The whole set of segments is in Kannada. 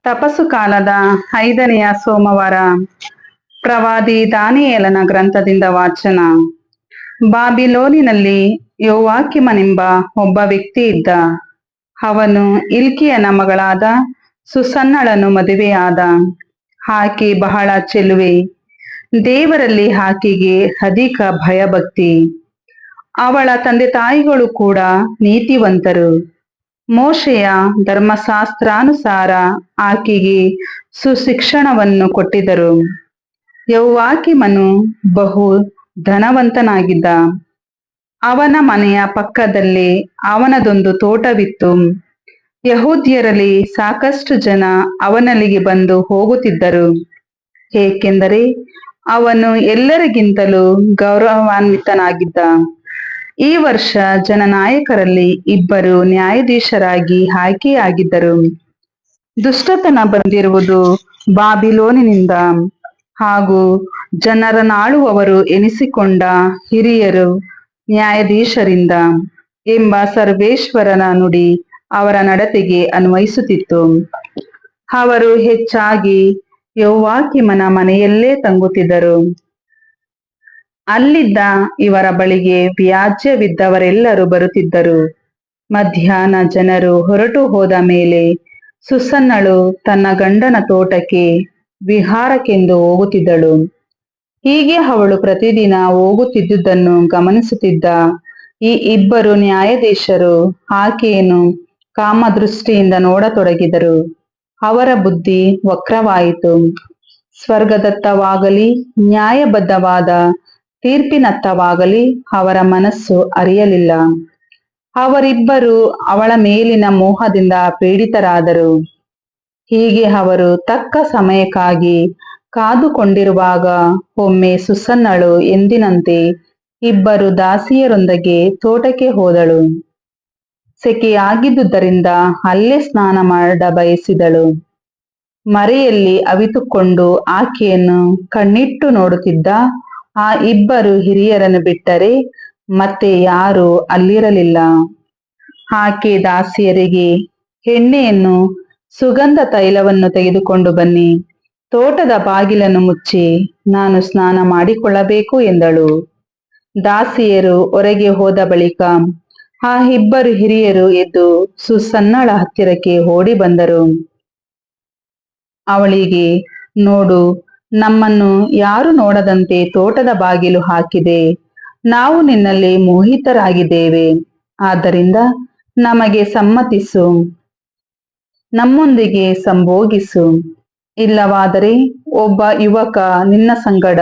ತಪಸ್ಸು ಕಾಲದ 5ನೆಯ ಸೋಮವಾರ. ಪ್ರವಾದಿ ದಾನಿಯೇಲನ ಗ್ರಂಥದಿಂದ ವಾಚನ. ಬಾಬಿಲೋನಿನಲ್ಲಿ ಯೋವಾಕಿಮನೆಂಬ ಒಬ್ಬ ವ್ಯಕ್ತಿ ಇದ್ದ. ಅವನು ಇಲ್ಕೀಯನ ಮಗಳಾದ ಸುಸನ್ನಳನ್ನು ಮದುವೆಯಾದ. ಆಕೆ ಬಹಳ ಚೆಲುವೆ. ದೇವರಲ್ಲಿ ಆಕೆಗೆ ಅಧಿಕ ಭಯಭಕ್ತಿ. ಅವಳ ತಂದೆ ತಾಯಿಗಳು ಕೂಡ ನೀತಿವಂತರು. ಮೋಶೆಯ ಧರ್ಮಶಾಸ್ತ್ರಾನುಸಾರ ಆಕೆಗೆ ಸುಶಿಕ್ಷಣವನ್ನು ಕೊಟ್ಟಿದ್ದರು. ಯೌವಾಕಿಮನು ಬಹು ಧನವಂತನಾಗಿದ್ದ. ಅವನ ಮನೆಯ ಪಕ್ಕದಲ್ಲೇ ಅವನದೊಂದು ತೋಟವಿತ್ತು. ಯಹೂದ್ಯರಲ್ಲಿ ಸಾಕಷ್ಟು ಜನ ಅವನಲ್ಲಿಗೆ ಬಂದು ಹೋಗುತ್ತಿದ್ದರು, ಏಕೆಂದರೆ ಅವನು ಎಲ್ಲರಿಗಿಂತಲೂ ಗೌರವಾನ್ವಿತನಾಗಿದ್ದ. ಈ ವರ್ಷ ಜನನಾಯಕರಲ್ಲಿ ಇಬ್ಬರು ನ್ಯಾಯಾಧೀಶರಾಗಿ ಆಯ್ಕೆಯಾಗಿದ್ದರು. ದುಷ್ಟತನ ಬಂದಿರುವುದು ಬಾಬಿಲೋನಿನಿಂದ, ಹಾಗೂ ಜನರನ್ನಾಳುವವರು ಎನಿಸಿಕೊಂಡ ಹಿರಿಯರು ನ್ಯಾಯಾಧೀಶರಿಂದ ಎಂಬ ಸರ್ವೇಶ್ವರನ ನುಡಿ ಅವರ ನಡತೆಗೆ ಅನ್ವಯಿಸುತ್ತಿತ್ತು. ಅವರು ಹೆಚ್ಚಾಗಿ ಯೌವಾಕಿಮನ ಮನೆಯಲ್ಲೇ ತಂಗುತ್ತಿದ್ದರು. ಅಲ್ಲಿದ್ದ ಇವರ ಬಳಿಗೆ ವ್ಯಾಜ್ಯವಿದ್ದವರೆಲ್ಲರೂ ಬರುತ್ತಿದ್ದರು. ಮಧ್ಯಾಹ್ನ ಜನರು ಹೊರಟು ಹೋದ ಮೇಲೆ ಸುಸನ್ನಳು ತನ್ನ ಗಂಡನ ತೋಟಕ್ಕೆ ವಿಹಾರಕ್ಕೆಂದು ಹೋಗುತ್ತಿದ್ದಳು. ಹೀಗೆ ಅವಳು ಪ್ರತಿದಿನ ಹೋಗುತ್ತಿದ್ದುದನ್ನು ಗಮನಿಸುತ್ತಿದ್ದ ಈ ಇಬ್ಬರು ನ್ಯಾಯಾಧೀಶರು ಆಕೆಯನ್ನು ಕಾಮದೃಷ್ಟಿಯಿಂದ ನೋಡತೊಡಗಿದರು. ಅವರ ಬುದ್ಧಿ ವಕ್ರವಾಯಿತು. ಸ್ವರ್ಗದತ್ತವಾಗಲಿ ನ್ಯಾಯಬದ್ಧವಾದ ತೀರ್ಪಿನತ್ತವಾಗಲಿ ಅವರ ಮನಸ್ಸು ಅರಿಯಲಿಲ್ಲ. ಅವರಿಬ್ಬರು ಅವಳ ಮೇಲಿನ ಮೋಹದಿಂದ ಪೀಡಿತರಾದರು. ಹೀಗೆ ಅವರು ತಕ್ಕ ಸಮಯಕ್ಕಾಗಿ ಕಾದುಕೊಂಡಿರುವಾಗ ಒಮ್ಮೆ ಸುಸನ್ನಳು ಎಂದಿನಂತೆ ಇಬ್ಬರು ದಾಸಿಯರೊಂದಿಗೆ ತೋಟಕ್ಕೆ ಹೋದಳು. ಸೆಕೆಯಾಗಿದ್ದುದರಿಂದ ಅಲ್ಲೇ ಸ್ನಾನ ಮಾಡಬಯಸಿದಳು. ಮರೆಯಲ್ಲಿ ಅವಿತುಕೊಂಡು ಆಕೆಯನ್ನು ಕಣ್ಣಿಟ್ಟು ನೋಡುತ್ತಿದ್ದ ಆ ಇಬ್ಬರು ಹಿರಿಯರನ್ನು ಬಿಟ್ಟರೆ ಮತ್ತೆ ಯಾರೂ ಅಲ್ಲಿರಲಿಲ್ಲ. ಆಕೆ ದಾಸಿಯರಿಗೆ, ಎಣ್ಣೆಯನ್ನು ಸುಗಂಧ ತೈಲವನ್ನು ತೆಗೆದುಕೊಂಡು ಬನ್ನಿ, ತೋಟದ ಬಾಗಿಲನ್ನು ಮುಚ್ಚಿ ನಾನು ಸ್ನಾನ ಮಾಡಿಕೊಳ್ಳಬೇಕು ಎಂದಳು. ದಾಸಿಯರು ಹೊರಗೆ ಹೋದ ಬಳಿಕ ಆ ಇಬ್ಬರು ಹಿರಿಯರು ಎದ್ದು ಸುಸನ್ನಳ ಹತ್ತಿರಕ್ಕೆ ಓಡಿ ಬಂದರು. ಅವಳಿಗೆ, ನೋಡು, ನಮ್ಮನ್ನು ಯಾರು ನೋಡದಂತೆ ತೋಟದ ಬಾಗಿಲು ಹಾಕಿದೆ. ನಾವು ನಿನ್ನಲ್ಲಿ ಮೋಹಿತರಾಗಿದ್ದೇವೆ. ಆದ್ದರಿಂದ ನಮಗೆ ಸಮ್ಮತಿಸು, ನಮ್ಮೊಂದಿಗೆ ಸಂಭೋಗಿಸು. ಇಲ್ಲವಾದರೆ ಒಬ್ಬ ಯುವಕ ನಿನ್ನ ಸಂಗಡ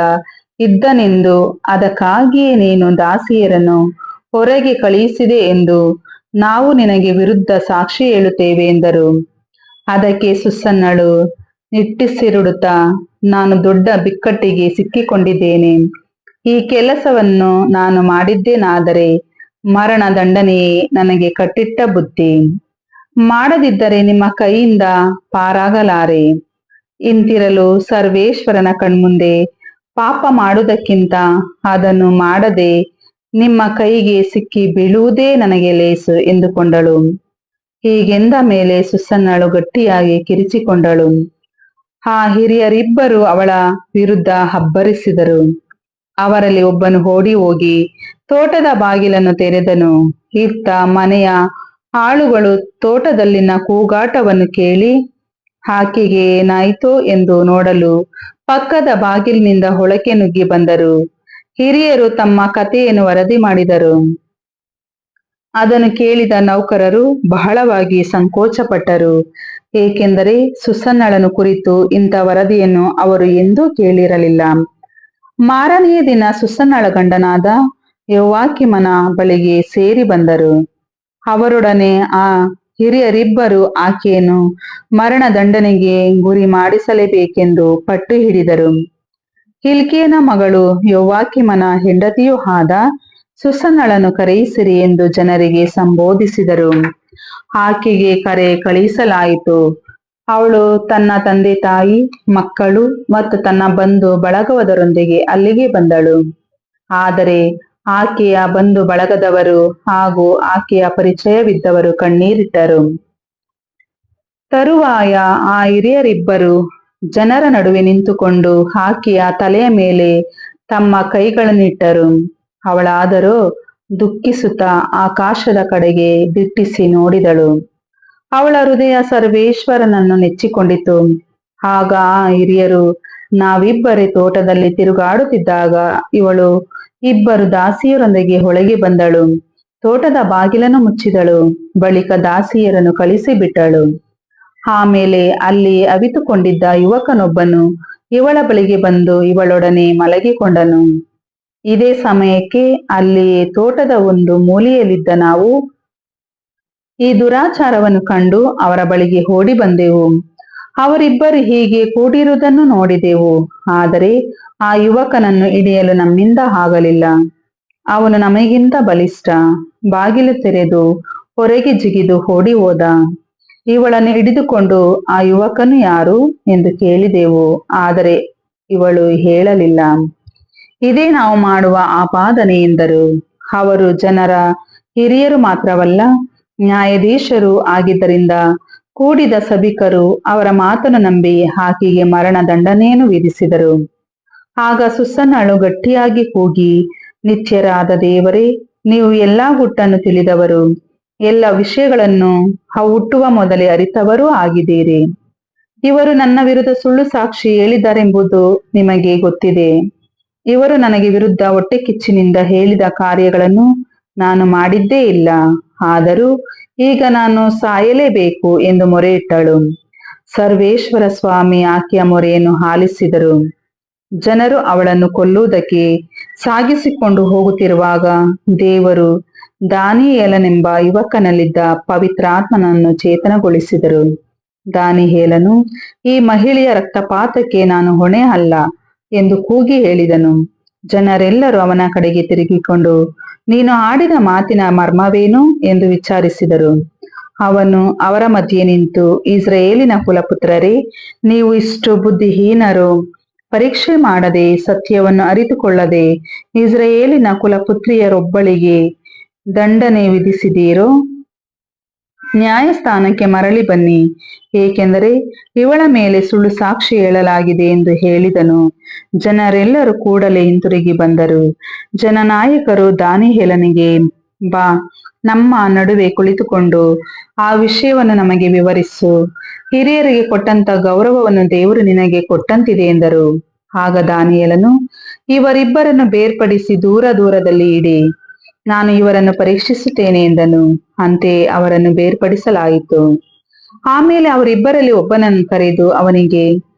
ಇದ್ದನೆಂದು, ಅದಕ್ಕಾಗಿಯೇ ನೀನು ದಾಸಿಯರನ್ನು ಹೊರಗೆ ಕಳುಹಿಸಿದೆ ಎಂದು ನಾವು ನಿನಗೆ ವಿರುದ್ಧ ಸಾಕ್ಷಿ ಹೇಳುತ್ತೇವೆ ಎಂದರು. ಅದಕ್ಕೆ ಸುಸನ್ನಳು ನಿಟ್ಟುಸಿರುಡುತ್ತಾ, ನಾನು ದೊಡ್ಡ ಬಿಕ್ಕಟ್ಟಿಗೆ ಸಿಕ್ಕಿಕೊಂಡಿದ್ದೇನೆ. ಈ ಕೆಲಸವನ್ನು ನಾನು ಮಾಡಿದ್ದೇನಾದರೆ ಮರಣ ದಂಡನೆಯೇ ನನಗೆ ಕಟ್ಟಿಟ್ಟ ಬುತ್ತಿ. ಮಾಡದಿದ್ದರೆ ನಿಮ್ಮ ಕೈಯಿಂದ ಪಾರಾಗಲಾರೆ. ಇಂತಿರಲು ಸರ್ವೇಶ್ವರನ ಕಣ್ಮುಂದೆ ಪಾಪ ಮಾಡುವುದಕ್ಕಿಂತ ಅದನ್ನು ಮಾಡದೆ ನಿಮ್ಮ ಕೈಗೆ ಸಿಕ್ಕಿ ಬೀಳುವುದೇ ನನಗೆ ಲೇಸು ಎಂದುಕೊಂಡಳು. ಹೀಗೆಂದ ಮೇಲೆ ಸುಸನ್ನಳು ಗಟ್ಟಿಯಾಗಿ ಕಿರಿಚಿಕೊಂಡಳು. ಆ ಹಿರಿಯರಿಬ್ಬರು ಅವಳ ವಿರುದ್ಧ ಅಬ್ಬರಿಸಿದರು. ಅವರಲ್ಲಿ ಒಬ್ಬನು ಓಡಿ ಹೋಗಿ ತೋಟದ ಬಾಗಿಲನ್ನು ತೆರೆದನು. ಇತ್ತ ಮನೆಯ ಆಳುಗಳು ತೋಟದಲ್ಲಿನ ಕೂಗಾಟವನ್ನು ಕೇಳಿ ಆಕೆಗೆ ಏನಾಯಿತೋ ಎಂದು ನೋಡಲು ಪಕ್ಕದ ಬಾಗಿಲಿನಿಂದ ಒಳಕ್ಕೆ ನುಗ್ಗಿ ಬಂದರು. ಹಿರಿಯರು ತಮ್ಮ ಕಥೆಯನ್ನು ವರದಿ ಮಾಡಿದರು. ಅದನ್ನು ಕೇಳಿದ ನೌಕರರು ಬಹಳವಾಗಿ ಸಂಕೋಚಪಟ್ಟರು, ಏಕೆಂದರೆ ಸುಸನ್ನಳನ್ನು ಕುರಿತು ಇಂಥ ವರದಿಯನ್ನು ಅವರು ಎಂದೂ ಕೇಳಿರಲಿಲ್ಲ. ಮಾರನೆಯ ದಿನ ಸುಸನ್ನಳ ಗಂಡನಾದ ಯೌವಾಕಿಮನ ಬಳಿಗೆ ಸೇರಿ ಬಂದರು. ಅವರೊಡನೆ ಆ ಹಿರಿಯರಿಬ್ಬರು ಆಕೆಯನ್ನು ಮರಣ ದಂಡನೆಗೆ ಗುರಿ ಮಾಡಿಸಲೇಬೇಕೆಂದು ಪಟ್ಟು ಹಿಡಿದರು. ಹಿಲ್ಕೀಯನ ಮಗಳು ಯೌವಾಕಿಮನ ಹೆಂಡತಿಯೂ ಆದ ಸುಸನ್ನಳನ್ನು ಕರೆಯಿಸಿರಿ ಎಂದು ಜನರಿಗೆ ಸಂಬೋಧಿಸಿದರು. ಆಕೆಗೆ ಕರೆ ಕಳುಹಿಸಲಾಯಿತು. ಅವಳು ತನ್ನ ತಂದೆ ತಾಯಿ, ಮಕ್ಕಳು ಮತ್ತು ತನ್ನ ಬಂಧು ಬಳಗದವರೊಂದಿಗೆ ಅಲ್ಲಿಗೆ ಬಂದಳು. ಆದರೆ ಆಕೆಯ ಬಂಧು ಬಳಗದವರು ಹಾಗೂ ಆಕೆಯ ಪರಿಚಯವಿದ್ದವರು ಕಣ್ಣೀರಿಟ್ಟರು. ತರುವಾಯ ಆ ಹಿರಿಯರಿಬ್ಬರು ಜನರ ನಡುವೆ ನಿಂತುಕೊಂಡು ಆಕೆಯ ತಲೆಯ ಮೇಲೆ ತಮ್ಮ ಕೈಗಳನ್ನಿಟ್ಟರು. ಅವಳಾದರೋ ದುಃಖಿಸುತ್ತಾ ಆಕಾಶದ ಕಡೆಗೆ ದಿಟ್ಟಿಸಿ ನೋಡಿದಳು. ಅವಳ ಹೃದಯ ಸರ್ವೇಶ್ವರನನ್ನು ನೆಚ್ಚಿಕೊಂಡಿತು. ಆಗ ಆ ಹಿರಿಯರು, ನಾವಿಬ್ಬರೇ ತೋಟದಲ್ಲಿ ತಿರುಗಾಡುತ್ತಿದ್ದಾಗ ಇವಳು ಇಬ್ಬರು ದಾಸಿಯರೊಂದಿಗೆ ಒಳಗೆ ಬಂದಳು, ತೋಟದ ಬಾಗಿಲನ್ನು ಮುಚ್ಚಿದಳು, ಬಳಿಕ ದಾಸಿಯರನ್ನು ಕಳಿಸಿಬಿಟ್ಟಳು. ಆಮೇಲೆ ಅಲ್ಲಿ ಅವಿತುಕೊಂಡಿದ್ದ ಯುವಕನೊಬ್ಬನು ಇವಳ ಬಳಿಗೆ ಬಂದು ಇವಳೊಡನೆ ಮಲಗಿಕೊಂಡನು. ಇದೇ ಸಮಯಕ್ಕೆ ಅಲ್ಲಿಯೇ ತೋಟದ ಒಂದು ಮೂಲೆಯಲ್ಲಿದ್ದ ನಾವು ಈ ದುರಾಚಾರವನ್ನು ಕಂಡು ಅವರ ಬಳಿಗೆ ಓಡಿ ಬಂದೆವು. ಅವರಿಬ್ಬರು ಹೀಗೆ ಕೂಡಿರುವುದನ್ನು ನೋಡಿದೆವು, ಆದರೆ ಆ ಯುವಕನನ್ನು ಹಿಡಿಯಲು ನಮ್ಮಿಂದ ಆಗಲಿಲ್ಲ. ಅವನು ನಮಗಿಂತ ಬಲಿಷ್ಠ. ಬಾಗಿಲು ತೆರೆದು ಹೊರಗೆ ಜಿಗಿದು ಓಡಿ ಹೋದ. ಇವಳನ್ನು ಹಿಡಿದುಕೊಂಡು ಆ ಯುವಕನು ಯಾರು ಎಂದು ಕೇಳಿದೆವು, ಆದರೆ ಇವಳು ಹೇಳಲಿಲ್ಲ. ಇದೇ ನಾವು ಮಾಡುವ ಆಪಾದನೆ ಎಂದರು. ಅವರು ಜನರ ಹಿರಿಯರು ಮಾತ್ರವಲ್ಲ, ನ್ಯಾಯಾಧೀಶರು ಆಗಿದ್ದರಿಂದ ಕೂಡಿದ ಸಭಿಕರು ಅವರ ಮಾತನ್ನು ನಂಬಿ ಆಕೆಗೆ ಮರಣ ದಂಡನೆಯನ್ನು ವಿಧಿಸಿದರು. ಆಗ ಸುಸನ್ನಳು ಗಟ್ಟಿಯಾಗಿ ಕೂಗಿ, ನಿತ್ಯರಾದ ದೇವರೇ, ನೀವು ಎಲ್ಲಾ ಗುಟ್ಟನ್ನು ತಿಳಿದವರು, ಎಲ್ಲ ವಿಷಯಗಳನ್ನು ಅವು ಹುಟ್ಟುವ ಮೊದಲೇ ಅರಿತವರೂ ಆಗಿದ್ದೀರಿ. ಇವರು ನನ್ನ ವಿರುದ್ಧ ಸುಳ್ಳು ಸಾಕ್ಷಿ ಹೇಳಿದ್ದಾರೆಂಬುದು ನಿಮಗೆ ಗೊತ್ತಿದೆ. ಇವರು ನನಗೆ ವಿರುದ್ಧ ಹೊಟ್ಟೆ ಕಿಚ್ಚಿನಿಂದ ಹೇಳಿದ ಕಾರ್ಯಗಳನ್ನು ನಾನು ಮಾಡಿದ್ದೇ ಇಲ್ಲ. ಆದರೂ ಈಗ ನಾನು ಸಾಯಲೇಬೇಕು ಎಂದು ಮೊರೆಯಿಟ್ಟಳು. ಸರ್ವೇಶ್ವರ ಸ್ವಾಮಿ ಆಕೆಯ ಮೊರೆಯನ್ನು ಆಲಿಸಿದರು. ಜನರು ಅವಳನ್ನು ಕೊಲ್ಲುವುದಕ್ಕೆ ಸಾಗಿಸಿಕೊಂಡು ಹೋಗುತ್ತಿರುವಾಗ ದೇವರು ದಾನಿಯೇಲನೆಂಬ ಯುವಕನಲ್ಲಿದ್ದ ಪವಿತ್ರಾತ್ಮನನ್ನು ಚೇತನಗೊಳಿಸಿದರು. ದಾನಿಯೇಲನು, ಈ ಮಹಿಳೆಯ ರಕ್ತಪಾತಕ್ಕೆ ನಾನು ಹೊಣೆ ಅಲ್ಲ ಎಂದು ಕೂಗಿ ಹೇಳಿದನು. ಜನರೆಲ್ಲರೂ ಅವನ ಕಡೆಗೆ ತಿರುಗಿಕೊಂಡು, ನೀನು ಆಡಿದ ಮಾತಿನ ಮರ್ಮವೇನು ಎಂದು ವಿಚಾರಿಸಿದರು. ಅವನು ಅವರ ಮಧ್ಯೆ ನಿಂತು, ಇಸ್ರಾಯೇಲಿನ ಕುಲಪುತ್ರರೇ, ನೀವು ಇಷ್ಟು ಬುದ್ಧಿಹೀನರು, ಪರೀಕ್ಷೆ ಮಾಡದೆ ಸತ್ಯವನ್ನು ಅರಿತುಕೊಳ್ಳದೆ ಇಸ್ರಾಯೇಲಿನ ಕುಲಪುತ್ರಿಯರೊಬ್ಬಳಿಗೆ ದಂಡನೆ ವಿಧಿಸಿದೀರೋ? ನ್ಯಾಯಸ್ಥಾನಕ್ಕೆ ಮರಳಿ ಬನ್ನಿ, ಏಕೆಂದರೆ ಇವಳ ಮೇಲೆ ಸುಳ್ಳು ಸಾಕ್ಷಿ ಹೇಳಲಾಗಿದೆ ಎಂದು ಹೇಳಿದನು. ಜನರೆಲ್ಲರೂ ಕೂಡಲೇ ಹಿಂತಿರುಗಿ ಬಂದರು. ಜನನಾಯಕರು ದಾನಿಯೇಲನಿಗೆ, ಬಾ, ನಮ್ಮ ನಡುವೆ ಕುಳಿತುಕೊಂಡು ಆ ವಿಷಯವನ್ನು ನಮಗೆ ವಿವರಿಸು. ಹಿರಿಯರಿಗೆ ಕೊಟ್ಟಂತ ಗೌರವವನ್ನು ದೇವರು ನಿನಗೆ ಕೊಟ್ಟಂತಿದೆ ಎಂದರು. ಆಗ ದಾನಿಯೇಲನು, ಇವರಿಬ್ಬರನ್ನು ಬೇರ್ಪಡಿಸಿ ದೂರ ದೂರದಲ್ಲಿ ಇಡಿ, ನಾನು ಇವರನ್ನು ಪರೀಕ್ಷಿಸುತ್ತೇನೆ ಎಂದನು. ಅಂತೆಯೇ ಅವರನ್ನು ಬೇರ್ಪಡಿಸಲಾಯಿತು. ಆಮೇಲೆ ಅವರಿಬ್ಬರಲ್ಲಿ ಒಬ್ಬನನ್ನು ಕರೆದು ಅವನಿಗೆ,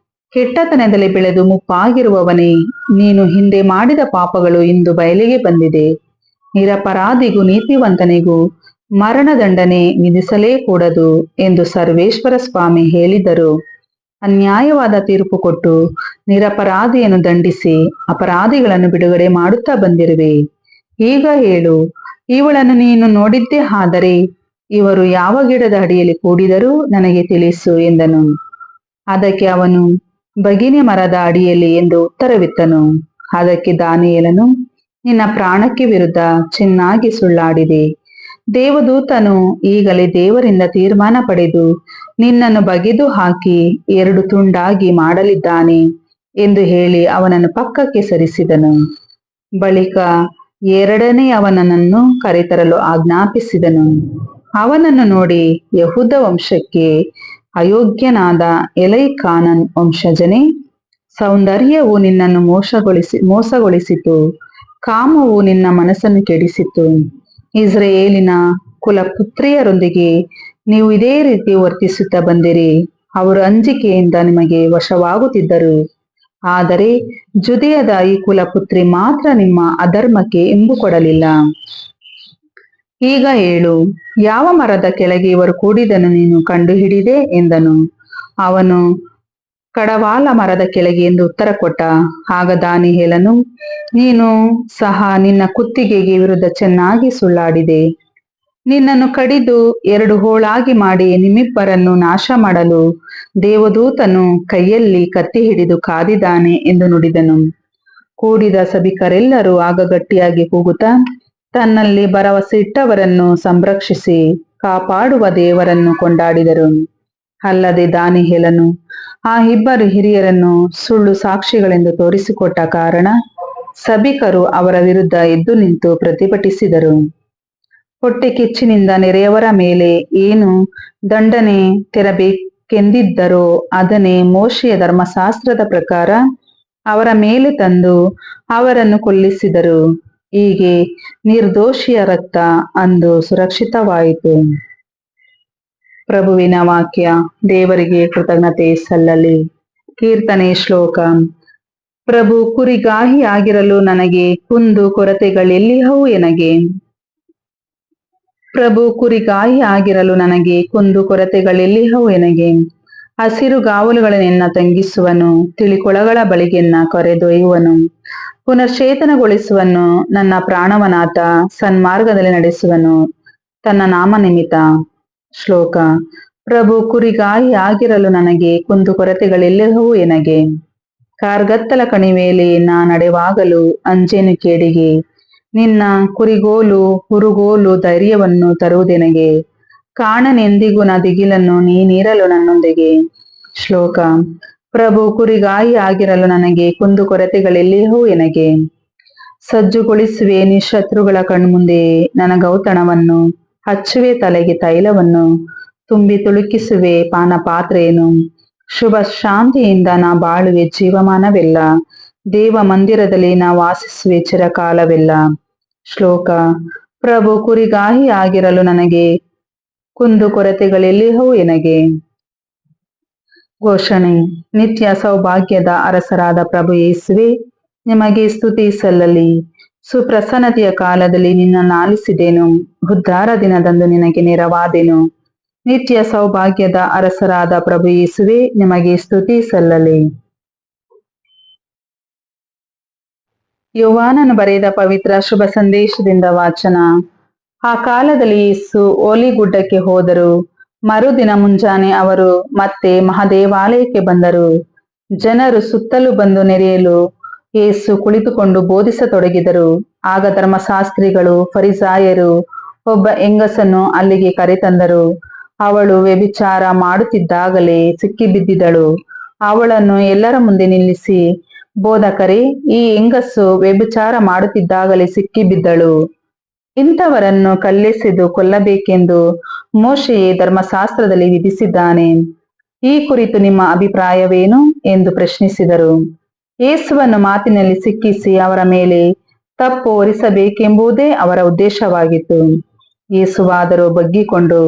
ಕೆಟ್ಟತನದಲ್ಲಿ ಬೆಳೆದು ಮುಪ್ಪಾಗಿರುವವನೇ, ನೀನು ಹಿಂದೆ ಮಾಡಿದ ಪಾಪಗಳು ಇಂದು ಬಯಲಿಗೆ ಬಂದಿದೆ. ನಿರಪರಾಧಿಗೂ ನೀತಿವಂತನಿಗೂ ಮರಣದಂಡನೆ ವಿಧಿಸಲೇ ಕೂಡದು ಎಂದು ಸರ್ವೇಶ್ವರ ಸ್ವಾಮಿ ಹೇಳಿದರು. ಅನ್ಯಾಯವಾದ ತೀರ್ಪು ಕೊಟ್ಟು ನಿರಪರಾಧಿಯನ್ನು ದಂಡಿಸಿ ಅಪರಾಧಿಗಳನ್ನು ಬಿಡುಗಡೆ ಮಾಡುತ್ತಾ ಬಂದಿರುವೆ. ಈಗ ಹೇಳು, ಇವಳನ್ನು ನೀನು ನೋಡಿದ್ದೇ ಆದರೆ ಇವರು ಯಾವ ಗಿಡದ ಅಡಿಯಲ್ಲಿ ಕೂಡಿದರೂ ನನಗೆ ತಿಳಿಸು ಎಂದನು. ಅದಕ್ಕೆ ಅವನು, ಬಗಿನೆ ಮರದ ಅಡಿಯಲ್ಲಿ ಎಂದು ಉತ್ತರವಿತ್ತನು. ಅದಕ್ಕೆ ದಾನಿಯೇಲನು, ನಿನ್ನ ಪ್ರಾಣಕ್ಕೆ ವಿರುದ್ಧ ಚೆನ್ನಾಗಿ ಸುಳ್ಳಾಡಿದೆ. ದೇವದೂತನು ಈಗಲೇ ದೇವರಿಂದ ತೀರ್ಮಾನ ಪಡೆದು ನಿನ್ನನ್ನು ಬಗೆದು ಹಾಕಿ 2 ತುಂಡಾಗಿ ಮಾಡಲಿದ್ದಾನೆ ಎಂದು ಹೇಳಿ ಅವನನ್ನು ಪಕ್ಕಕ್ಕೆ ಸರಿಸಿದನು. ಬಳಿಕ ಎರಡನೆಯವನನ್ನು ಕರೆತರಲು ಆಜ್ಞಾಪಿಸಿದನು. ಅವನನ್ನು ನೋಡಿ, ಯಹೂದ ವಂಶಕ್ಕೆ ಅಯೋಗ್ಯನಾದ ಎಲೈಕಾನನ್ ವಂಶಜನೇ, ಸೌಂದರ್ಯವು ನಿನ್ನನ್ನು ಮೋಸಗೊಳಿಸಿತು, ಕಾಮವು ನಿನ್ನ ಮನಸ್ಸನ್ನು ಕೆಡಿಸಿತು. ಇಸ್ರಾಯೇಲಿನ ಕುಲಪುತ್ರಿಯರೊಂದಿಗೆ ನೀವು ಇದೇ ರೀತಿ ವರ್ತಿಸುತ್ತಾ ಬಂದಿರಿ. ಅವರು ಅಂಜಿಕೆಯಿಂದ ನಿಮಗೆ ವಶವಾಗುತ್ತಿದ್ದರು. ಆದರೆ ಜುದೆಯದ ಈ ಕುಲಪುತ್ರಿ ಮಾತ್ರ ನಿಮ್ಮ ಅಧರ್ಮಕ್ಕೆ ಇಂಬು ಕೊಡಲಿಲ್ಲ. ಈಗ ಹೇಳು, ಯಾವ ಮರದ ಕೆಳಗೆ ಇವರು ಕೂಡಿದನ್ನು ನೀನು ಕಂಡುಹಿಡಿದೆ ಎಂದನು. ಅವನು, ಕಡವಾಲ ಮರದ ಕೆಳಗೆ ಎಂದು ಉತ್ತರ ಕೊಟ್ಟ. ಆಗ ದಾನಿಯೇಲನು, ನೀನು ಸಹ ನಿನ್ನ ಕುತ್ತಿಗೆಗೆ ವಿರುದ್ಧ ಚೆನ್ನಾಗಿ ಸುಳ್ಳಾಡಿದೆ. ನಿನ್ನನ್ನು ಕಡಿದು 2 ಹೋಳಾಗಿ ಮಾಡಿ ನಿಮ್ಮಿಬ್ಬರನ್ನು ನಾಶ ಮಾಡಲು ದೇವದೂತನು ಕೈಯಲ್ಲಿ ಕತ್ತಿ ಹಿಡಿದು ಕಾದಿದ್ದಾನೆ ಎಂದು ನುಡಿದನು. ಕೂಡಿದ ಸಭಿಕರೆಲ್ಲರೂ ಆಗ ಗಟ್ಟಿಯಾಗಿ ಕೂಗುತ್ತಾ, ತನ್ನಲ್ಲಿ ಭರವಸೆ ಇಟ್ಟವರನ್ನು ಸಂರಕ್ಷಿಸಿ ಕಾಪಾಡುವ ದೇವರನ್ನು ಕೊಂಡಾಡಿದರು. ಅಲ್ಲದೆ ದಾನಿಯೇಲನು ಆ ಇಬ್ಬರು ಹಿರಿಯರನ್ನು ಸುಳ್ಳು ಸಾಕ್ಷಿಗಳೆಂದು ತೋರಿಸಿಕೊಟ್ಟ ಕಾರಣ ಸಭಿಕರು ಅವರ ವಿರುದ್ಧ ಎದ್ದು ನಿಂತು ಪ್ರತಿಭಟಿಸಿದರು. ಹೊಟ್ಟೆ ಕಿಚ್ಚಿನಿಂದ ನೆರೆಯವರ ಮೇಲೆ ಏನು ದಂಡನೆ ತೆರಬೇಕೆಂದಿದ್ದರೋ ಅದನ್ನೇ ಮೋಶೆಯ ಧರ್ಮಶಾಸ್ತ್ರದ ಪ್ರಕಾರ ಅವರ ಮೇಲೆ ತಂದು ಅವರನ್ನು ಕೊಲ್ಲಿಸಿದರು. ಹೀಗೆ ನಿರ್ದೋಷಿಯ ರಕ್ತ ಅಂದು ಸುರಕ್ಷಿತವಾಯಿತು. ಪ್ರಭುವಿನ ವಾಕ್ಯ. ದೇವರಿಗೆ ಕೃತಜ್ಞತೆ ಸಲ್ಲಲಿ. ಕೀರ್ತನೆ. ಶ್ಲೋಕ. ಪ್ರಭು ಕುರಿಗಾಹಿ ಆಗಿರಲು ನನಗೆ ಕುಂದು ಕೊರತೆಗಳೆಲ್ಲಿಹವು ಎನಗೆ. ಪ್ರಭು ಕುರಿಗಾಹಿ ಆಗಿರಲು ನನಗೆ ಕುಂದು ಕೊರತೆಗಳೆಲ್ಲಿಹವು ಎನಗೆ. ಹಸಿರು ಗಾವಲುಗಳನ್ನೆನ್ನ ತಂಗಿಸುವನು, ತಿಳಿಕೊಳಗಳ ಬಳಿಗೆನ್ನ ಕರೆದೊಯ್ಯುವನು, ಪುನಶ್ಚೇತನಗೊಳಿಸುವನು. ನನ್ನ ಪ್ರಾಣವನಾಥ ಸನ್ಮಾರ್ಗದಲ್ಲಿ ನಡೆಸುವನು ತನ್ನ ನಾಮ ನಿಮಿತ್ತ. ಶ್ಲೋಕ. ಪ್ರಭು ಕುರಿಗಾಹಿ ಆಗಿರಲು ನನಗೆ ಕುಂದು ಕೊರತೆಗಳೆಲ್ಲಿಹವು ಎನಗೆ. ಕಾರ್ಗತ್ತಲ ಕಣಿವೆಯಲ್ಲಿ ನಾ ನಡೆವಾಗಲೂ ಅಂಜೇನು ಕೇಡಿಗೆ. ನಿನ್ನ ಕುರಿಗೋಲು ಹುರುಗೋಲು ಧೈರ್ಯವನ್ನು ತರುವುದೆನಗೆ. ಕಾಣನೆಂದಿಗೂ ನ ದಿಗಿಲನ್ನು ನೀನಿರಲು ನನ್ನೊಂದಿಗೆ. ಶ್ಲೋಕ. ಪ್ರಭು ಕುರಿಗಾಹಿ ಆಗಿರಲು ನನಗೆ ಕುಂದು ಕೊರತೆಗಳೆಲ್ಲಿಹವು ಎನಗೆ. ಸಜ್ಜುಗೊಳಿಸುವೆ ನಿಶತ್ರುಗಳ ಕಣ್ಮುಂದೆ ನನಗೌತಣವನ್ನು, ಹಚ್ಚುವೆ ತಲೆಗೆ ತೈಲವನ್ನು, ತುಂಬಿ ತುಳುಕಿಸುವೆ ಪಾನಪಾತ್ರೆಯನ್ನು. ಶುಭ ಶಾಂತಿಯಿಂದ ನಾ ಬಾಳುವೆ ಜೀವಮಾನವೆಲ್ಲ, ದೇವ ಮಂದಿರದಲ್ಲಿ ನಾ ವಾಸಿಸುವೆ ಚಿರಕಾಲವೆಲ್ಲ. ಶ್ಲೋಕ. ಪ್ರಭು ಕುರಿಗಾಹಿ ಆಗಿರಲು ನನಗೆ ಕುಂದು ಕೊರತೆಗಳೆಲ್ಲಿಹವು ಎನಗೆ. ಘೋಷಣೆ. ನಿತ್ಯ ಸೌಭಾಗ್ಯದ ಅರಸರಾದ ಪ್ರಭು ಯೇಸುವೆ, ನಿಮಗೆ ಸ್ತುತಿ ಸಲ್ಲಲಿ. ಸುಪ್ರಸನ್ನತೆಯ ಕಾಲದಲ್ಲಿ ನಿನ್ನನ್ನು ಆಲಿಸಿದೆನು, ಉದ್ಧಾರ ದಿನದಂದು ನಿನಗೆ ನೆರವಾದೆನು. ನಿತ್ಯ ಸೌಭಾಗ್ಯದ ಅರಸರಾದ ಪ್ರಭು ಯೇಸುವೆ, ನಿಮಗೆ ಸ್ತುತಿ ಸಲ್ಲಲಿ. ಯೋಹಾನನು ಬರೆದ ಪವಿತ್ರ ಶುಭ ಸಂದೇಶದಿಂದ ವಾಚನ. ಆ ಕಾಲದಲ್ಲಿ ಯೇಸು ಓಲಿಗುಡ್ಡಕ್ಕೆ ಹೋದರು. ಮರುದಿನ ಮುಂಜಾನೆ ಅವರು ಮತ್ತೆ ಮಹಾದೇವಾಲಯಕ್ಕೆ ಬಂದರು. ಜನರು ಸುತ್ತಲೂ ಬಂದು ನೆರೆಯಲು ಯೇಸು ಕುಳಿತುಕೊಂಡು ಬೋಧಿಸತೊಡಗಿದರು. ಆಗ ಧರ್ಮಶಾಸ್ತ್ರಿಗಳು ಫರಿಸಾಯರು ಒಬ್ಬ ಹೆಂಗಸನ್ನು ಅಲ್ಲಿಗೆ ಕರೆತಂದರು. ಅವಳು ವ್ಯಭಿಚಾರ ಮಾಡುತ್ತಿದ್ದಾಗಲೇ ಸಿಕ್ಕಿಬಿದ್ದಿದ್ದಳು. ಅವಳನ್ನು ಎಲ್ಲರ ಮುಂದೆ ನಿಲ್ಲಿಸಿ, ಬೋಧಕರೇ, ಈ ಹೆಂಗಸು ವ್ಯಭಿಚಾರ ಮಾಡುತ್ತಿದ್ದಾಗಲೇ ಸಿಕ್ಕಿಬಿದ್ದಳು. ಇಂಥವರನ್ನು ಕಲ್ಲೆಸೆದು ಕೊಲ್ಲಬೇಕೆಂದು ಮೋಶೆಯೇ ಧರ್ಮಶಾಸ್ತ್ರದಲ್ಲಿ ವಿಧಿಸಿದ್ದಾನೆ. ಈ ಕುರಿತು ನಿಮ್ಮ ಅಭಿಪ್ರಾಯವೇನು ಎಂದು ಪ್ರಶ್ನಿಸಿದರು. ಯೇಸುವನ್ನು ಮಾತಿನಲ್ಲಿ ಸಿಕ್ಕಿಸಿ ಅವರ ಮೇಲೆ ತಪ್ಪು ಹೊರಿಸಬೇಕೆಂಬುದೇ ಅವರ ಉದ್ದೇಶವಾಗಿತ್ತು. ಯೇಸುವಾದರೂ ಬಗ್ಗಿಕೊಂಡು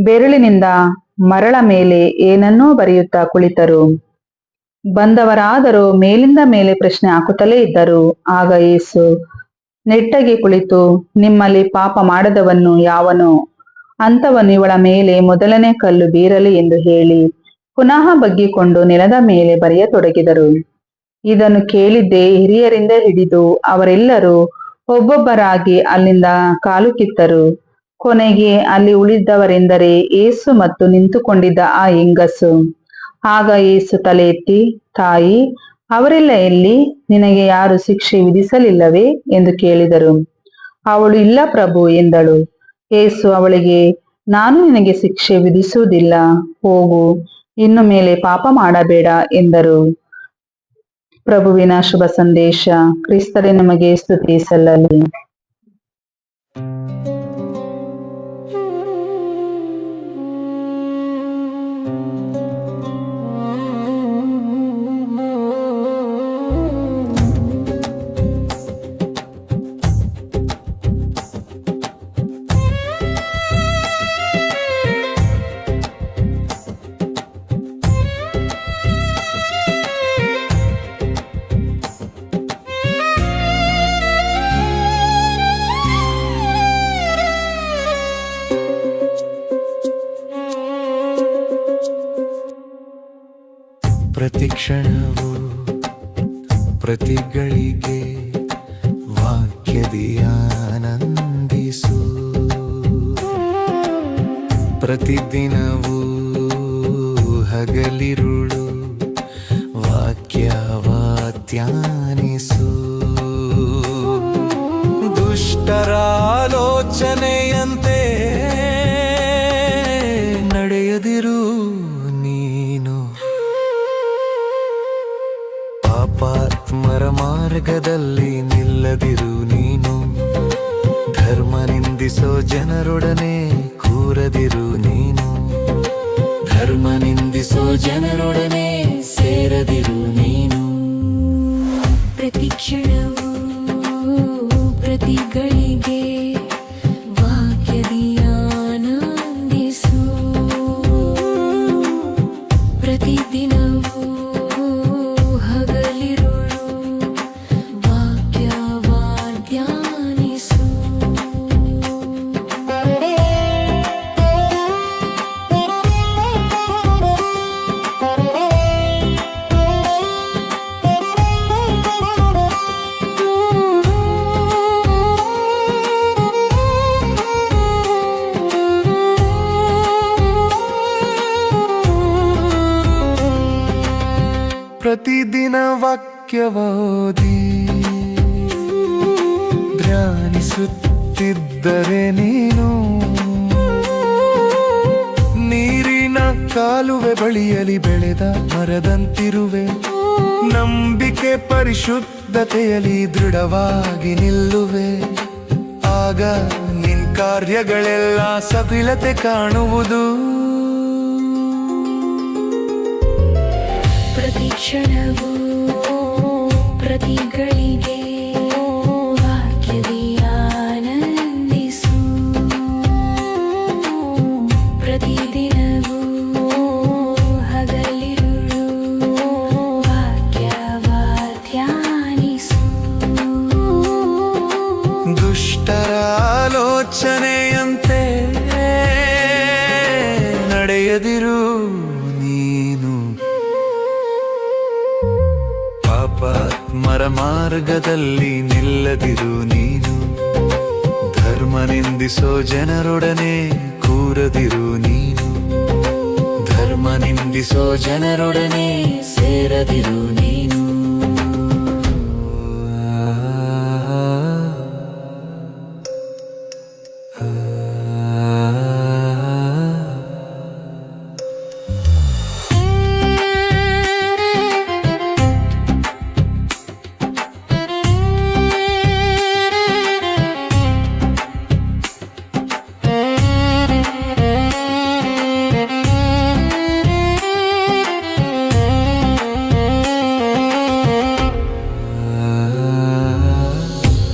ಬೆರಳಿನಿಂದ ಮರಳ ಮೇಲೆ ಏನನ್ನೋ ಬರೆಯುತ್ತಾ ಕುಳಿತರು. ಬಂದವರಾದರೂ ಮೇಲಿಂದ ಮೇಲೆ ಪ್ರಶ್ನೆ ಹಾಕುತ್ತಲೇ ಇದ್ದರು. ಆಗ ಯೇಸು ನೆಟ್ಟಗೆ ಕುಳಿತು, ನಿಮ್ಮಲ್ಲಿ ಪಾಪ ಮಾಡದವನು ಯಾವನೋ ಅಂಥವನು ಇವಳ ಮೇಲೆ ಮೊದಲನೇ ಕಲ್ಲು ಬೀರಲಿ ಎಂದು ಹೇಳಿ ಪುನಃ ಬಗ್ಗಿಕೊಂಡು ನೆಲದ ಮೇಲೆ ಬರೆಯತೊಡಗಿದರು. ಇದನ್ನು ಕೇಳಿದ್ದೇ ಹಿರಿಯರಿಂದ ಹಿಡಿದು ಅವರೆಲ್ಲರೂ ಒಬ್ಬೊಬ್ಬರಾಗಿ ಅಲ್ಲಿಂದ ಕಾಲು ಕಿತ್ತರು. ಕೊನೆಗೆ ಅಲ್ಲಿ ಉಳಿದವರೆಂದರೆ ಯೇಸು ಮತ್ತು ನಿಂತುಕೊಂಡಿದ್ದ ಆ ಹೆಂಗಸು. ಆಗ ಯೇಸು ತಲೆ ಎತ್ತಿ, ತಾಯಿ, ಅವರೆಲ್ಲ ಎಲ್ಲಿ? ನಿನಗೆ ಯಾರು ಶಿಕ್ಷೆ ವಿಧಿಸಲಿಲ್ಲವೇ ಎಂದು ಕೇಳಿದರು. ಅವಳು, ಇಲ್ಲ ಪ್ರಭು ಎಂದಳು. ಯೇಸು ಅವಳಿಗೆ, ನಾನು ನಿನಗೆ ಶಿಕ್ಷೆ ವಿಧಿಸುವುದಿಲ್ಲ, ಹೋಗು, ಇನ್ನು ಮೇಲೆ ಪಾಪ ಮಾಡಬೇಡ ಎಂದರು. ಪ್ರಭುವಿನ ಶುಭ ಸಂದೇಶ. ಕ್ರಿಸ್ತರೇ ನಮಗೆ ಸ್ತುತಿ ಸಲ್ಲಲಿ. ಪ್ರತಿ ಕ್ಷಣವು ಪ್ರತಿಗಳಿಗೆ ವಾಕ್ಯದಿ ಆನಂದಿಸು. ಪ್ರತಿದಿನವೂ ಹಗಲಿರುಳು ವಾಕ್ಯವ ಧ್ಯಾನಿಸು. ದುಷ್ಟರ ಆಲೋಚನೆಯಂತೆ ನಡೆಯದಿರು, ಮಾರ್ಗದಲ್ಲಿ ನಿಲ್ಲದಿರು ನೀನು. ಧರ್ಮ ನಿಂದಿಸೋ ಜನರೊಡನೆ ಕೂರದಿರು ನೀನು. ಧರ್ಮ ನಿಂದಿಸೋ ಜನರೊಡನೆ ಸೇರದಿರು ನೀನು. ಪ್ರತಿ ಕ್ಷಣವೂ ಪ್ರತಿಗಳಿಗೆ ವಾಕ್ಯದಿ ಆನಂದಿಸು. ಪ್ರತಿದಿನವೂ ಹಗಲಿರುಳು ವಾಕ್ಯವ ಧ್ಯಾನಿಸು. ಪ್ರತಿದಿನ ವಾಕ್ಯವ ಓದಿ ಧ್ಯಾನಿಸುತ್ತಿದ್ದರೆ ನೀನು ನೀರಿನ ಕಾಲುವೆ ಬಳಿಯಲಿ ಬೆಳೆದ ಮರದಂತಿರುವೆ. ನಂಬಿಕೆ ಪರಿಶುದ್ಧತೆಯಲ್ಲಿ ದೃಢವಾಗಿ ನಿಲ್ಲುವೆ. ಆಗ ನಿನ್ ಕಾರ್ಯಗಳೆಲ್ಲ ಸಫಲತೆ ಕಾಣುವುದು. ಪ್ರತಿ ಕ್ಷಣವೂ ಪ್ರತಿಗಳಿಗೆ ವಾಕ್ಯದಿ ಆನಂದಿಸು. ಪ್ರತಿದಿನವೂ ಹಗಲಿರುಳು ವಾಕ್ಯವ ಧ್ಯಾನಿಸು. ದುಷ್ಟರ ಆಲೋಚನೆಯಂತೆ ನಡೆಯದಿರು ನೀನು. ಪಾಪಾತ್ಮರ ಮಾರ್ಗದಲ್ಲಿ ನಿಲ್ಲದಿರು ನೀನು. ಧರ್ಮ ನಿಂದಿಸೋ ಜನರೊಡನೆ ಕೂರದಿರು ನೀನು. ಧರ್ಮ ನಿಂದಿಸೋ ಜನರೊಡನೆ ಸೇರದಿರು ನೀನು.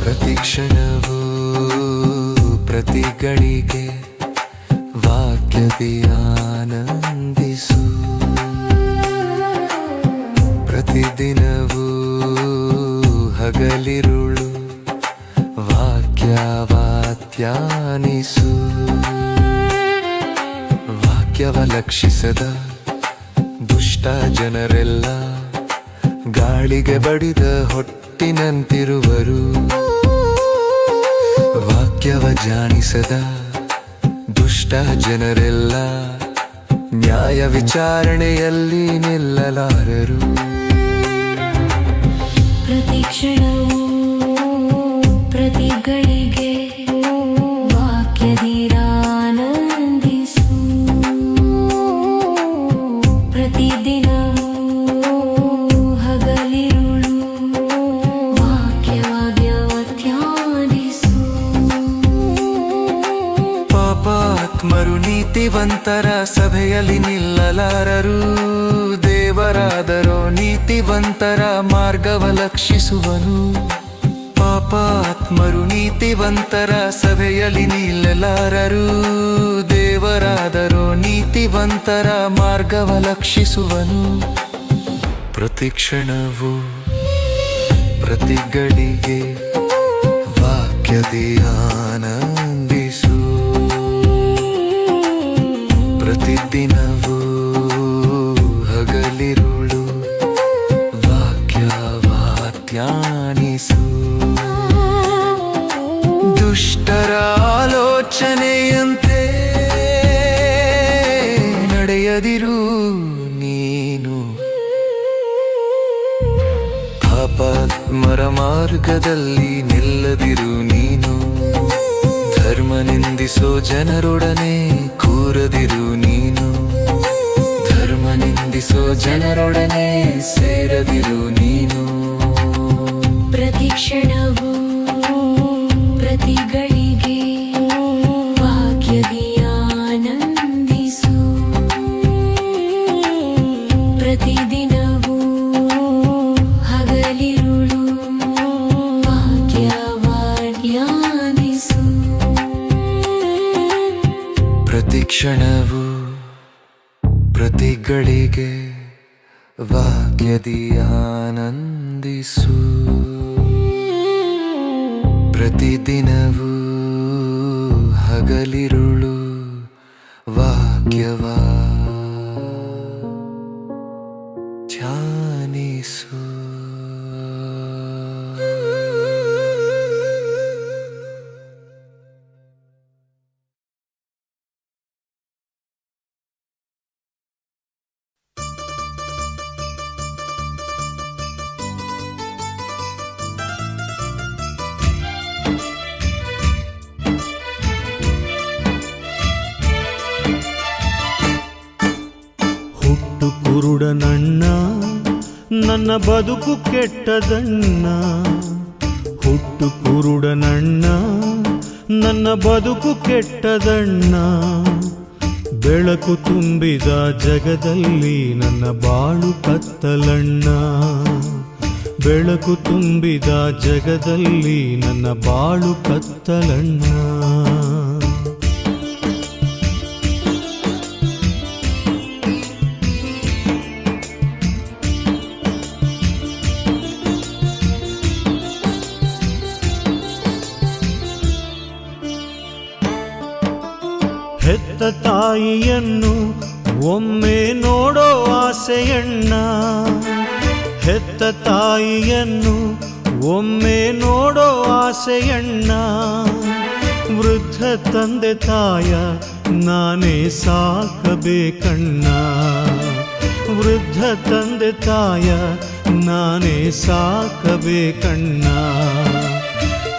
ಪ್ರತಿ ಕ್ಷಣವೂ ಪ್ರತಿಗಳಿಗೆ ವಾಕ್ಯದಿ ಆನಂದಿಸು. ಪ್ರತಿದಿನವೂ ಹಗಲಿರುಳು ವಾಕ್ಯವ ಧ್ಯಾನಿಸು. ವಾಕ್ಯವ ಲಕ್ಷಿಸದ ದುಷ್ಟ ಜನರೆಲ್ಲ ಗಾಳಿಗೆ ಬಡಿದ ಹೊಟ್ಟಿನಂತಿರುವರು. ವಾಕ್ಯವ ಜಾಣಿಸದ ದುಷ್ಟ ಜನರೆಲ್ಲ ನ್ಯಾಯ ವಿಚಾರಣೆಯಲ್ಲಿ ನಿಲ್ಲಲಾರರು. ಪ್ರತಿ ಕ್ಷಣವೂ ಪ್ರತಿಗಳಿಗೆ ವಾಕ್ಯದಿ ಆನಂದಿಸು. ಪ್ರತಿದಿನವೂ ಹಗಲಿರುಳು ವಾಕ್ಯವ ಧ್ಯಾನಿಸು. ಪಾಪಾತ್ಮರು ನೀತಿವಂತರ ಸಭೆಯಲ್ಲಿ ನಿಲ್ಲಲಾರರು. ದೇವರಾದರೋ ನೀತಿವಂತರ ಮಾರ್ಗವ ಲಕ್ಷಿಸುವನು. ಪಾಪಾತ್ಮರು ನೀತಿವಂತರ ಸಭೆಯಲ್ಲಿ ನಿಲ್ಲಲಾರರು. ದೇವರಾದರೋ ನೀತಿವಂತರ ಮಾರ್ಗವ ಲಕ್ಷಿಸುವನು. ಪ್ರತಿ ಕ್ಷಣವೂ ಪ್ರತಿಗಳಿಗೆ ವಾಕ್ಯದಿ ಆನಂದಿಸು. ಪ್ರತಿದಿನವೂ ಹಗಲಿರುಳು ವಾಕ್ಯವ ಧ್ಯಾನಿಸು. ದುಷ್ಟರ ಆಲೋಚನೆಯಂತೆ ನಡೆಯದಿರು ನೀನು. ಪಾಪಾತ್ಮರ ಮಾರ್ಗದಲ್ಲಿ ನಿಲ್ಲದಿರು ನೀನು. ಧರ್ಮ ನಿಂದಿಸೋ ಜನರೊಡನೆ ಕೂರದಿರು ನೀನು. ಧರ್ಮ ನಿಂದಿಸೋ ಜನರೊಡನೆ ಸೇರದಿರು ನೀನು. ಪ್ರತಿಕ್ಷಣವೂ ಪ್ರತಿಗಳಿಗೆ ವಾಕ್ಯದಿ ಆನಂದಿಸು. ಪ್ರತಿದಿನವೂ ಹಗಲಿರುಳು ವಾಕ್ಯವಾಡ್ಯಾನಿಸು. ಪ್ರತಿಕ್ಷಣವು ಪ್ರತಿಗಳಿಗೆ ವಾಕ್ಯದಿ ಆನಂದಿಸು. ಪ್ರತಿದಿನವೂ ಹಗಲಿರುಳು ವಾಕ್ಯವ ಧ್ಯಾನಿಸು. ಹುಟ್ಟು ಕುರುಡನಣ್ಣ ನನ್ನ ಬದುಕು ಕೆಟ್ಟದಣ್ಣ. ಹುಟ್ಟು ಕುರುಡನಣ್ಣ ನನ್ನ ಬದುಕು ಕೆಟ್ಟದಣ್ಣ. ಬೆಳಕು ತುಂಬಿದ ಜಗದಲ್ಲಿ ನನ್ನ ಬಾಳು ಕತ್ತಲಣ್ಣ. ಬೆಳಕು ತುಂಬಿದ ಜಗದಲ್ಲಿ ನನ್ನ ಬಾಳು ಕತ್ತಲಣ್ಣ. ಹೆತ್ತ ತಾಯಿಯನ್ನು ಒಮ್ಮೆ ನೋಡೋ ಆಸೆಯಣ್ಣ. ಹೆತ್ತ ತಾಯಿಯನ್ನು ಒಮ್ಮೆ ನೋಡೋ ಆಸೆಯಣ್ಣ. ವೃದ್ಧ ತಂದೆ ತಾಯ ನಾನೇ ಸಾಕಬೇಕಣ್ಣ. ವೃದ್ಧ ತಂದೆ ತಾಯ ನಾನೇ ಸಾಕಬೇಕಣ್ಣ.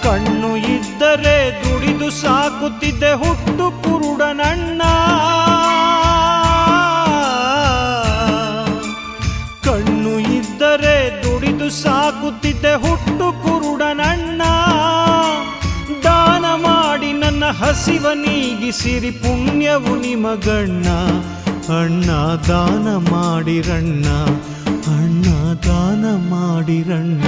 ಕಣ್ಣು ಇದ್ದರೆ ದುಡಿದು ಸಾಕುತ್ತಿದ್ದೆ ಹುಟ್ಟು ಕುರುಡನಣ್ಣ. ಕಣ್ಣು ಇದ್ದರೆ ದುಡಿದು ಸಾಕುತ್ತಿದ್ದೆ ಹುಟ್ಟು ಕುರುಡನಣ್ಣ. ದಾನ ಮಾಡಿ ನನ್ನ ಹಸಿವ ನೀಗಿಸಿರಿ ಪುಣ್ಯವು ನಿಮಗಣ್ಣ. ಅಣ್ಣ ದಾನ ಮಾಡಿರಣ್ಣ. ಅಣ್ಣ ದಾನ ಮಾಡಿರಣ್ಣ.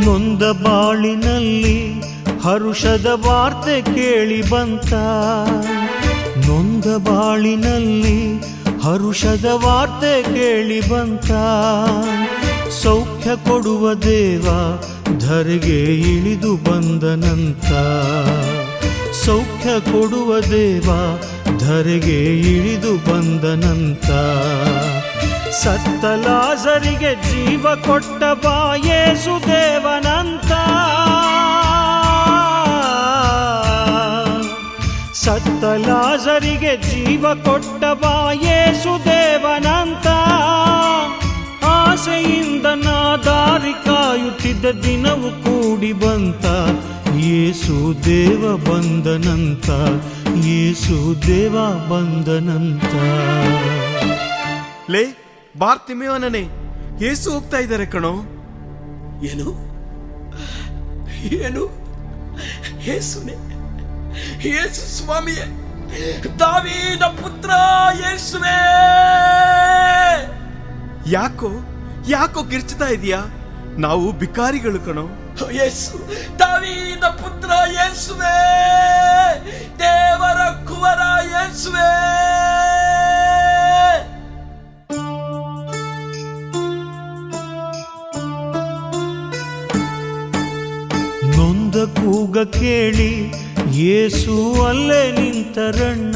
ನೊಂದ ಬಾಳಿನಲ್ಲಿ ಹರುಷದ ವಾರ್ತೆ ಕೇಳಿ ಬಂತ. ನೊಂದ ಬಾಳಿನಲ್ಲಿ ಹರುಷದ ವಾರ್ತೆ ಕೇಳಿ ಬಂತ. ಸೌಖ್ಯ ಕೊಡುವ ದೇವ ಧರೆಗೆ ಇಳಿದು ಬಂದನಂತ. ಸೌಖ್ಯ ಕೊಡುವ ದೇವ ಧರೆಗೆ ಇಳಿದು ಬಂದನಂತ. ಸತ್ತ ಲಾಜರಿಗೆ ಜೀವ ಕೊಟ್ಟ ಬಾ ಯೇಸು ದೇವನಂತ. ಸತ್ತ ಲಾಜರಿಗೆ ಜೀವ ಕೊಟ್ಟ ಬಾ ಯೇಸು ದೇವನಂತ. ಆಸೆಯಿಂದ ನಾ ದಾರಿ ಕಾಯುತ್ತಿದ್ದ ದಿನವು ಕೂಡಿ ಬಂತ. ಯೇಸು ದೇವ ಬಂದನಂತ. ಯೇಸು ದೇವ ಬಂದನಂತ. ಲೇ ಬಾರ್ತಿಮೇವನೇ, ಯೇಸು ಹೋಗ್ತಾ ಇದ್ದಾರೆ ಕಣೋ. ಏನು ಏನು ಯೇಸುನೇ, ಯೇಸು ಸ್ವಾಮಿಯೇ, ದಾವೀದ ಪುತ್ರ ಯೇಸುವೇ. ಯಾಕೋ ಯಾಕೋ ಕಿರ್ಚ್ತಾ ಇದೀಯಾ? ನಾವು ಭಿಕಾರಿಗಳು ಕಣೋ. ಯೇಸು, ದಾವೀದ ಪುತ್ರ ಯೇಸುವೇ, ದೇವರ ಕುವರ ಯೇಸುವೇ. ನೊಂದ ಕೂಗ ಕೇಳಿ ಯೇಸು ಅಲ್ಲೇ ನಿಂತರಣ್ಣ.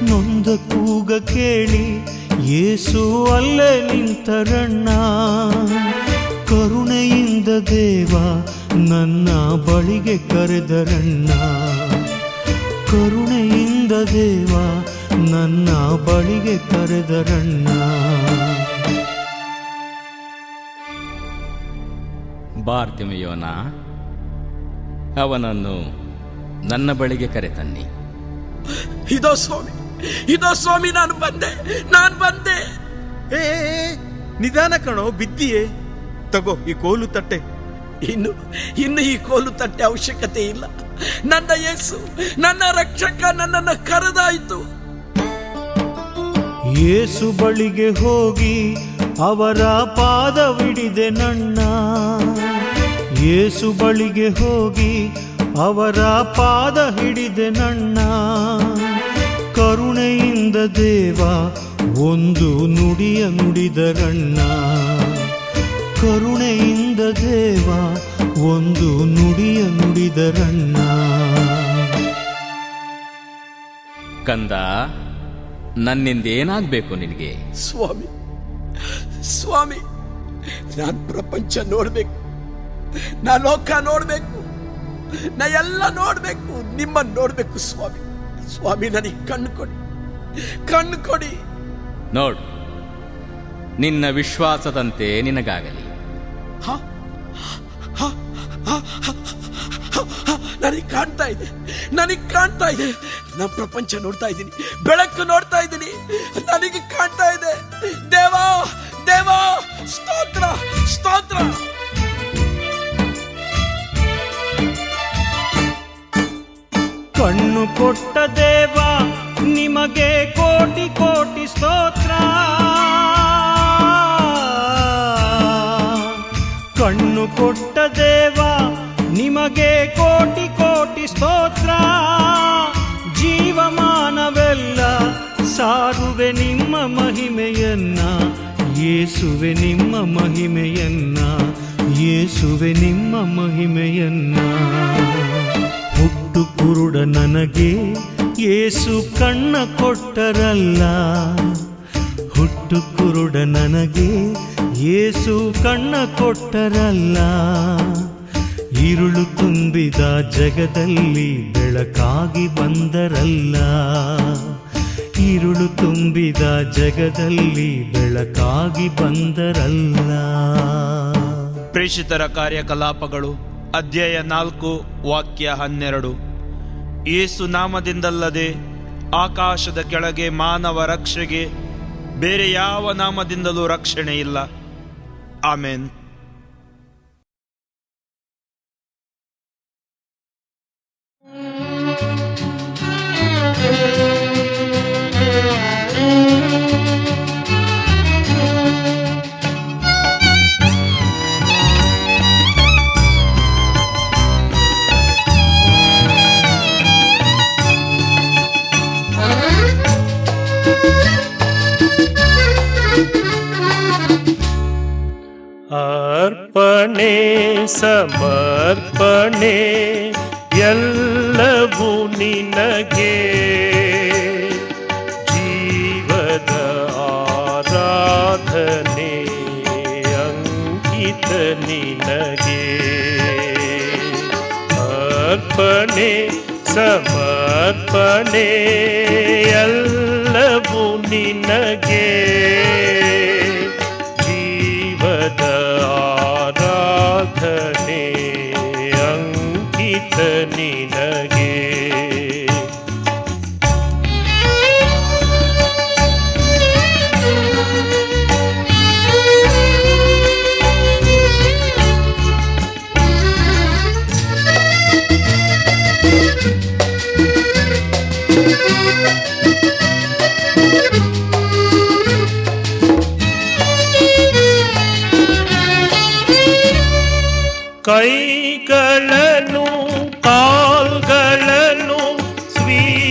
ನೊಂದ ಕೂಗ ಕೇಳಿ ಯೇಸು ಅಲ್ಲೇ ನಿಂತರಣ್ಣ. ಕರುಣೆಯಿಂದ ದೇವ ನನ್ನ ಬಳಿ ಬಳಿಗೆ ಕರೆದರಣ್ಣ. ಕರುಣೆಯಿಂದ ದೇವ ನನ್ನ ಬಳಿಗೆ ಕರೆದರಣ್ಣ. ಬಾರ್ತಿಮೆಯೋನ, ಅವನನ್ನು ನನ್ನ ಬಳಿಗೆ ಕರೆತನ್ನಿ. ಇದೋ ಸ್ವಾಮಿ, ನಾನು ಬಂದೆ. ಏ ನಿಧಾನ ಕಣೋ, ಬಿದ್ದಿಯೇ. ತಗೋ ಈ ಕೋಲು ತಟ್ಟೆ. ಇನ್ನು ಈ ಕೋಲು ತಟ್ಟೆ ಅವಶ್ಯಕತೆ ಇಲ್ಲ. ನನ್ನ ಯೇಸು, ನನ್ನ ರಕ್ಷಕ ನನ್ನನ್ನು ಕರೆದಾಯಿತು. ಯೇಸು ಬಳಿಗೆ ಹೋಗಿ ಅವರ ಪಾದವಿಡಿದೆ ನನ್ನ. ಯೇಸು ಬಳಿಗೆ ಹೋಗಿ ಅವರ ಪಾದ ಹಿಡಿದೆ ನನ್ನ. ಕರುಣೆಯಿಂದ ದೇವ ಒಂದು ನುಡಿಯ ನುಡಿದರಣ್ಣ. ಕರುಣೆಯಿಂದ ದೇವ ಒಂದು ನುಡಿಯ ನುಡಿದರಣ್ಣ. ಕಂದ, ನನ್ನಿಂದೇನಾಗಬೇಕು ನಿನಗೆ? ಸ್ವಾಮಿ, ನಾನು ಪ್ರಪಂಚ ನೋಡ್ಬೇಕು, ನಾ ಲೋಕ ನೋಡ್ಬೇಕು, ನಾ ಎಲ್ಲ ನೋಡ್ಬೇಕು, ನಿಮ್ಮನ್ನು ನೋಡ್ಬೇಕು. ಸ್ವಾಮಿ ನನಗೆ ಕಣ್ಣು ಕೊಡಿ. ನೋಡು, ನಿನ್ನ ವಿಶ್ವಾಸದಂತೆ ನಿನಗಾಗಲಿ. ನನಗೆ ಕಾಣ್ತಾ ಇದೆ. ನಾನು ಪ್ರಪಂಚ ನೋಡ್ತಾ ಇದ್ದೀನಿ, ಬೆಳಕು ನೋಡ್ತಾ ಇದ್ದೀನಿ, ನನಗೆ ಕಾಣ್ತಾ ಇದೆ. ದೇವಾ ಸ್ತೋತ್ರ. ಕಣ್ಣು ಕೊಟ್ಟ ದೇವ ನಿಮಗೆ ಕೋಟಿ ಕೋಟಿ ಸ್ತೋತ್ರ. ಕಣ್ಣು ಕೊಟ್ಟ ದೇವ ನಿಮಗೆ ಕೋಟಿ ಕೋಟಿ ಸ್ತೋತ್ರ. ಜೀವಮಾನವೆಲ್ಲ ಸಾರುವೆ ನಿಮ್ಮ ಮಹಿಮೆಯನ್ನ. ಯೇಸುವೆ ನಿಮ್ಮ ಮಹಿಮೆಯನ್ನ, ಯೇಸುವೆ ನಿಮ್ಮ ಮಹಿಮೆಯನ್ನ. ಹುಟ್ಟು ಕುರುಡ ನನಗೆ ಯೇಸು ಕಣ್ಣ ಕೊಟ್ಟರಲ್ಲ. ಹುಟ್ಟು ಕುರುಡ ನನಗೆ ಯೇಸು ಕಣ್ಣ ಕೊಟ್ಟರಲ್ಲ. ഇരുಳು ತುಂಬಿದ ಜಗದಲ್ಲಿ ಬೆಳಕಾಗಿ ಬಂದರಲ್ಲ. ഇരുಳು ತುಂಬಿದ ಜಗದಲ್ಲಿ ಬೆಳಕಾಗಿ ಬಂದರಲ್ಲ. ಪ್ರೇಷಿತರ ಕಾರ್ಯಕಲಾಪಗಳು ಅಧ್ಯಾಯ 4 ವಾಕ್ಯ 12. ಯೇಸು ನಾಮದಿಂದಲ್ಲದೆ ಆಕಾಶದ ಕೆಳಗೆ ಮಾನವ ರಕ್ಷೆಗೆ ಬೇರೆ ಯಾವ ನಾಮದಿಂದಲೂ ರಕ್ಷಣೆ ಇಲ್ಲ. ಆಮೆನ್. ಅರ್ಪಣೆ ಸಮರ್ಪಣೆ ಎಲ್ಲವೂ ನಿನಗೆ. ಜೀವದ ಆರಾಧನೆ ಅಂಕಿತ ನಿನಗೆ. ಅರ್ಪಣೆ ಸಮರ್ಪಣೆ ಎಲ್ಲವೂ ನಿನಗೆ. ಜೀವದ ಆರಾಧನೆ ಅಂಕಿತ ನಿನಗೆ. ಕೈಗಳನ್ನು ಕಾಲ್ಗಳನ್ನು ಸ್ವೀಕರಿಸಿಂದು.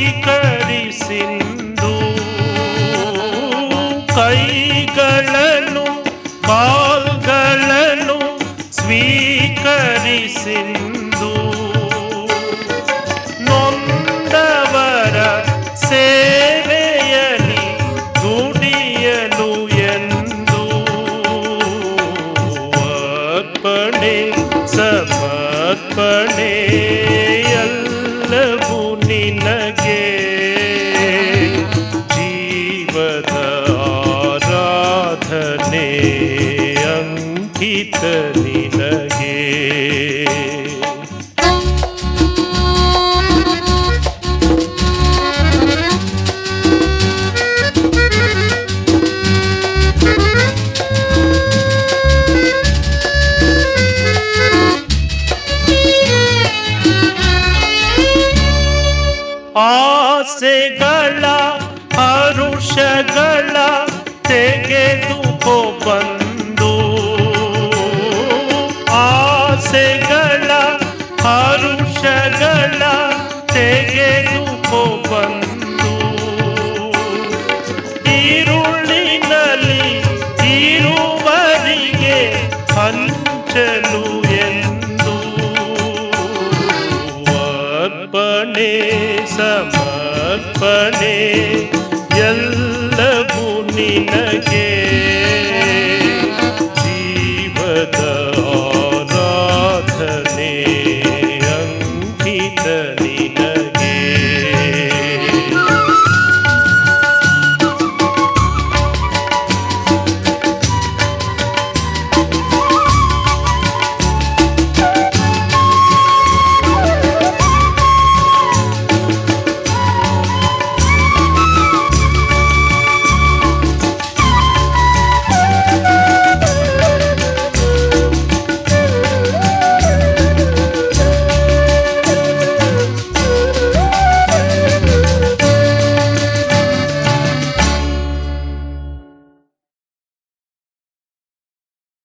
ಕೈಗಳನ್ನು ಕಾಲ್ಗಳನ್ನು ಸ್ವೀಕರಿಸಿಂದು. ನೊಂದವರ ಸೇವೆಯಲ್ಲಿ ದುಡಿಯಲು ಎಂದು ಅರ್ಪಣೆ ಸಮರ್ಪಣೆ ಅರ್ಪಣೆ ಎಲ್ಲವೂ ನಿನಗೆ ಜೀವದ ಆರಾಧನೆ ಅಂಕಿತ ನಿನಗೆ. ಆಸೆಗಳ ಹರುಷಗಳ ತೆಗೆದುಕೋ ಬಂದು, ಆಸೆಗಳ ಹರುಷಗಳ ತೆಗೆದುಕೋ ಬಂದು, ಈರುಳಿನಲ್ಲಿ ಇರುವರಿಗೆ ಹಂಚಲು ಎಂದು ಅರ್ಪಣೆ ಸಮರ್ಪಣೆ ಎಲ್ಲವೂ ನಿನಗೆ